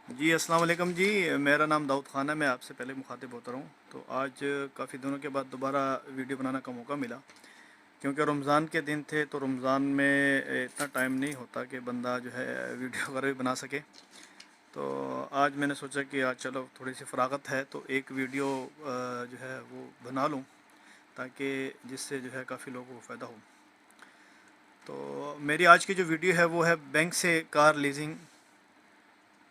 जी अस्सलाम वालेकुम जी। मेरा नाम दाऊद ख़ान है। मैं आपसे पहले मुखातिब होता रहा हूँ। तो आज काफ़ी दिनों के बाद दोबारा वीडियो बनाने का मौका मिला, क्योंकि रमज़ान के दिन थे तो रमज़ान में इतना टाइम नहीं होता कि बंदा जो है वीडियो वगैरह भी बना सके। तो आज मैंने सोचा कि आज चलो थोड़ी सी फ़रागत है तो एक वीडियो जो है वो बना लूँ, ताकि जिससे जो है काफ़ी लोगों को फ़ायदा हो। तो मेरी आज की जो वीडियो है वो है बैंक से कार लीजिंग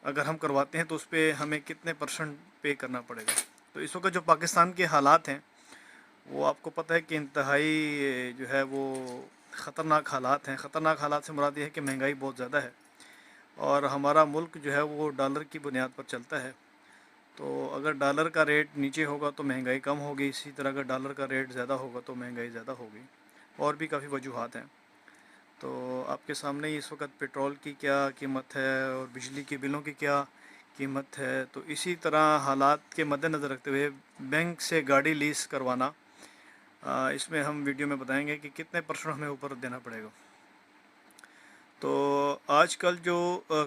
अगर हम करवाते हैं तो उस पर हमें कितने परसेंट पे करना पड़ेगा। तो इस वक्त जो पाकिस्तान के हालात हैं वो आपको पता है कि इंतहाई जो है वो ख़तरनाक हालात हैं। ख़तरनाक हालात से मुराद ये है कि महंगाई बहुत ज़्यादा है और हमारा मुल्क जो है वो डॉलर की बुनियाद पर चलता है। तो अगर डॉलर का रेट नीचे होगा तो महंगाई कम होगी, इसी तरह अगर डॉलर का रेट ज़्यादा होगा तो महंगाई ज़्यादा होगी। और भी काफ़ी वजूहात हैं। तो आपके सामने ही इस वक्त पेट्रोल की क्या कीमत है और बिजली के बिलों की क्या कीमत है। तो इसी तरह हालात के मद्देनज़र रखते हुए बैंक से गाड़ी लीज़ करवाना, इसमें हम वीडियो में बताएंगे कि कितने परसेंट हमें ऊपर देना पड़ेगा। तो आजकल जो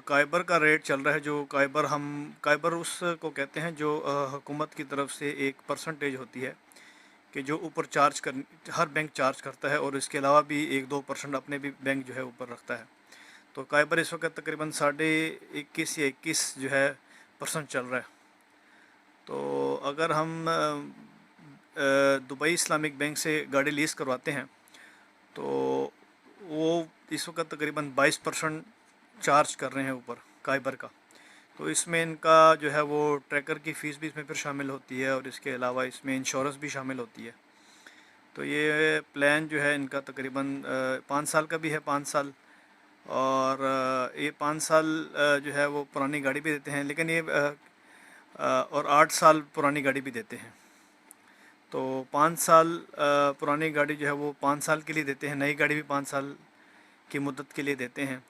काइबर का रेट चल रहा है, जो काइबर उसको कहते हैं जो हुकूमत की तरफ से एक परसेंटेज होती है कि जो ऊपर चार्ज कर हर बैंक चार्ज करता है, और इसके अलावा भी 1-2% अपने भी बैंक जो है ऊपर रखता है। तो काइबर इस वक्त तकरीबन 21 या 21 जो है परसेंट चल रहा है। तो अगर हम दुबई इस्लामिक बैंक से गाड़ी लीज़ करवाते हैं तो वो इस वक्त तकरीबन 22% चार्ज कर रहे हैं ऊपर काइबर का। तो इसमें इनका जो है वो ट्रैकर की फ़ीस भी इसमें फिर शामिल होती है, और इसके अलावा इसमें इंश्योरेंस भी शामिल होती है। तो ये प्लान जो है इनका तकरीबन 5 साल का भी है, 5 साल। और ये 5 साल जो है वो पुरानी गाड़ी भी देते हैं, लेकिन ये और 8 साल पुरानी गाड़ी भी देते हैं। तो 5 साल पुरानी गाड़ी जो है वो 5 साल के लिए देते हैं, नई गाड़ी भी 5 साल की मुद्दत के लिए देते हैं।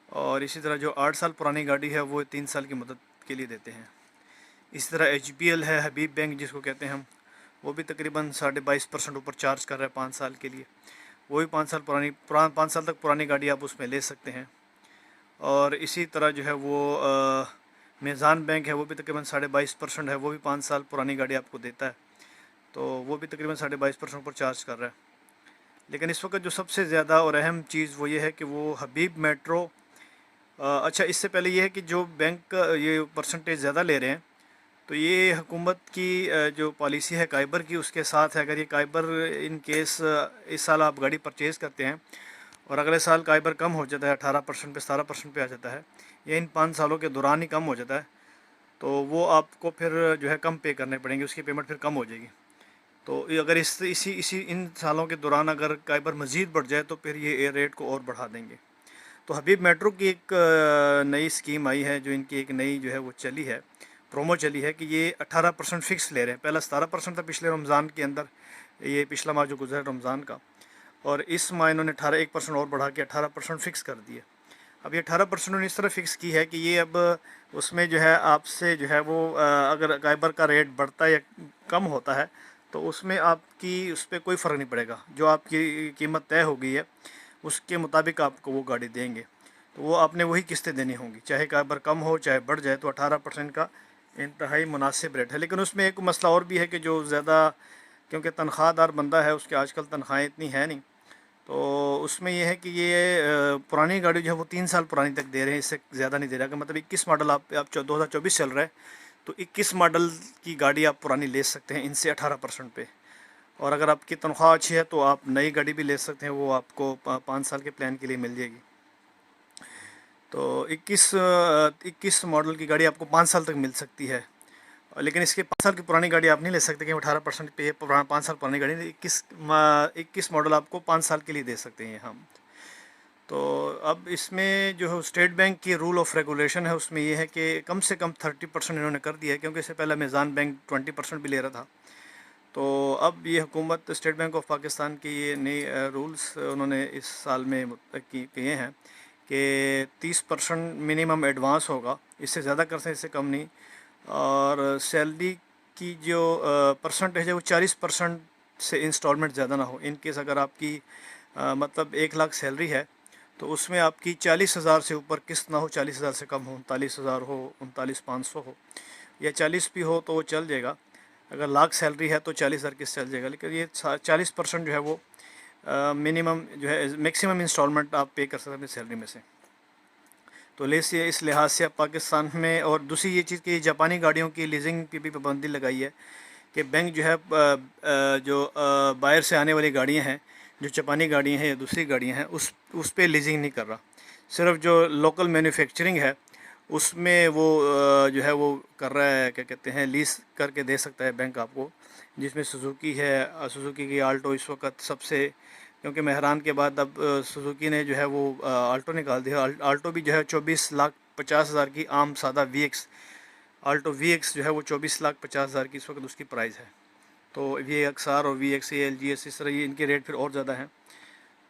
और इसी तरह जो 8 साल पुरानी गाड़ी है वो 3 साल की मुद्दत के लिए देते हैं। इसी तरह HBL है, हबीब बैंक जिसको कहते हैं हम, वो भी तकरीबन 22.5% ऊपर चार्ज कर रहा है 5 साल के लिए। वो भी 5 साल 5 साल तक पुरानी गाड़ी आप उसमें ले सकते हैं। और इसी तरह जो है वो मीज़ान बैंक है, वो भी तकरीबन 22.5% है, वो भी 5 साल पुरानी गाड़ी आपको देता है। तो वो भी तकरीबन 22.5% ऊपर चार्ज कर रहा है। लेकिन इस वक्त जो सबसे ज़्यादा और अहम चीज़ वो ये है कि वो हबीब मेट्रो, अच्छा इससे पहले ये है कि जो बैंक ये परसेंटेज ज़्यादा ले रहे हैं, तो ये हुकूमत की जो पॉलिसी है काइबर की उसके साथ है। अगर ये काइबर इन केस इस साल आप गाड़ी परचेज़ करते हैं और अगले साल काइबर कम हो जाता है, 18% पे 17% पे आ जाता है, ये इन 5 सालों के दौरान ही कम हो जाता है, तो वो आपको फिर जो है कम पे करने पड़ेंगे, उसकी पेमेंट फिर कम हो जाएगी। तो ये अगर इसी इन सालों के दौरान अगर काइबर मज़ीद बढ़ जाए तो फिर ये रेट को और बढ़ा देंगे। तो हबीब मेट्रो की एक नई स्कीम आई है, जो इनकी एक नई जो है वो चली है, प्रोमो चली है कि ये 18% फ़िक्स ले रहे हैं। पहला 17% था पिछले रमज़ान के अंदर, ये पिछला माह जो गुजरा रमज़ान का, और इस माह इन्होंने 1% और बढ़ा के 18% फ़िक्स कर दिया। अब ये 18% उन्होंने इस तरह फ़िक्स की है कि ये अब उसमें जो है आपसे जो है वो अगर काइबर का रेट बढ़ता है या कम होता है तो उसमें आपकी उस पर कोई फ़र्क नहीं पड़ेगा। जो आपकी कीमत तय हो गई है उसके मुताबिक आपको वो गाड़ी देंगे। तो वो आपने वही किस्तें देनी होंगी, चाहे काइबर कम हो चाहे बढ़ जाए। तो 18% का इंतहाई मुनासिब रेट है। लेकिन उसमें एक मसला और भी है कि जो ज़्यादा, क्योंकि तनख्वाहदार बंदा है उसके आजकल तनख्वाहें इतनी है नहीं, तो उसमें यह है कि ये पुरानी गाड़ी जो है वो 3 साल पुरानी तक दे रहे हैं, इससे ज़्यादा नहीं दे रहा। कि मतलब 21 मॉडल आप 2024 चल रहा है तो 21 मॉडल की गाड़ी आप पुरानी ले सकते हैं इनसे 18% पे। और अगर आपकी तनख्वाह अच्छी है तो आप नई गाड़ी भी ले सकते हैं, वो आपको 5 साल के प्लान के लिए मिल जाएगी। तो 21 मॉडल की गाड़ी आपको 5 साल तक मिल सकती है। लेकिन इसके 5 साल की पुरानी गाड़ी आप नहीं ले सकते कि 18% पे 5 साल पुरानी गाड़ी, 21 मॉडल आपको 5 साल के लिए दे सकते हैं हम। तो अब इसमें जो है स्टेट बैंक की रूल ऑफ रेगुलेशन है, उसमें ये है कि कम से कम 30% इन्होंने कर दिया है, क्योंकि इससे पहले मीज़ान बैंक 20% भी ले रहा था। तो अब ये हुकूमत स्टेट बैंक ऑफ पाकिस्तान की ये नई रूल्स उन्होंने इस साल में किए हैं कि 30% मिनिमम एडवांस होगा, इससे ज़्यादा कर सकते, इससे कम नहीं। और सैलरी की जो परसेंटेज है वो 40% से इंस्टॉलमेंट ज़्यादा ना हो। इन केस अगर आपकी मतलब 1 लाख सैलरी है तो उसमें आपकी 40,000 से ऊपर किस्त ना हो, 40,000 से कम हो, 39,000 हो, 39,500 हो, या 40 भी हो तो वो चल जाएगा। अगर लाख सैलरी है तो 40,000 किस्त चल जाएगा। लेकिन ये 40% जो है वो मिनिमम जो है, मैक्सिमम इंस्टॉलमेंट आप पे कर सकते हैं अपनी सैलरी में से। तो लेसे इस लिहाज से अब पाकिस्तान में, और दूसरी ये चीज़ कि जापानी गाड़ियों की लीजिंग की भी पाबंदी लगाई है कि बैंक जो है जो बाहर से आने वाली गाड़ियां हैं, जो जापानी गाड़ियां हैं या दूसरी गाड़ियां हैं, उस पे लीजिंग नहीं कर रहा। सिर्फ जो लोकल मैन्युफैक्चरिंग है उसमें वो जो है वो कर रहा है, क्या कहते हैं, लीज करके दे सकता है बैंक आपको। जिसमें सुजुकी है, सुजुकी की आल्टो इस वक्त सबसे, क्योंकि मेहरान के बाद अब सुजुकी ने जो है वो आल्टो निकाल दिया। आल्टो भी जो है 24,50,000 की, आम सादा VX आल्टो VX जो है वो 24,50,000 की इस वक्त उसकी प्राइस है। तो VXR और VX LGS इस तरह ये इनके रेट फिर और ज़्यादा हैं।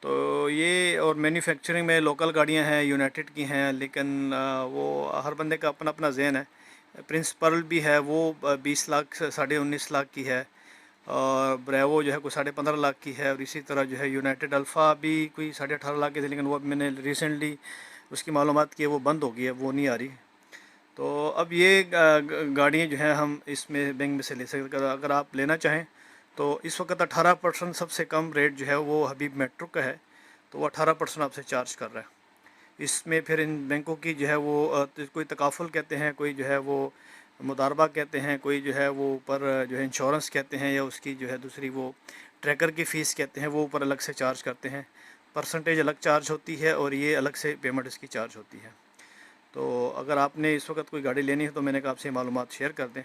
तो ये, और मैन्युफैक्चरिंग में लोकल गाड़ियां हैं, यूनाइटेड की हैं, लेकिन वो हर बंदे का अपना अपना जहन है। प्रिंस पर्ल भी है, वो 20 लाख से 19.5 लाख की है, और ब्रेवो जो है कोई 15.5 लाख की है, और इसी तरह जो है यूनाइटेड अल्फ़ा भी कोई 18.5 लाख की थी, लेकिन वो मैंने रिसेंटली उसकी मालूमात की है, वो बंद हो गई है, वो नहीं आ रही। तो अब ये गाड़ियाँ जो हैं हम इसमें बैंक में से ले सकते हैं। अगर आप लेना चाहें तो इस वक्त 18% सबसे कम रेट जो है वो हबीब मेट्रो का है, तो वो 18% आपसे चार्ज कर रहा है। इसमें फिर इन बैंकों की जो है वो कोई तकाफुल कहते हैं, कोई जो है वो मुदारबा कहते हैं, कोई जो है वो ऊपर जो है इंश्योरेंस कहते हैं, या उसकी जो है दूसरी वो ट्रैकर की फ़ीस कहते हैं, वो ऊपर अलग से चार्ज करते हैं। परसेंटेज अलग चार्ज होती है, और ये अलग से पेमेंट इसकी चार्ज होती है। तो अगर आपने इस वक्त कोई गाड़ी लेनी है तो मैंने कहा आपसे मालूमात शेयर कर दें।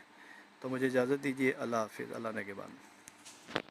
तो मुझे इजाज़त दीजिए। अल्लाह हाफ़िज़। अल्लाह ने के बाद।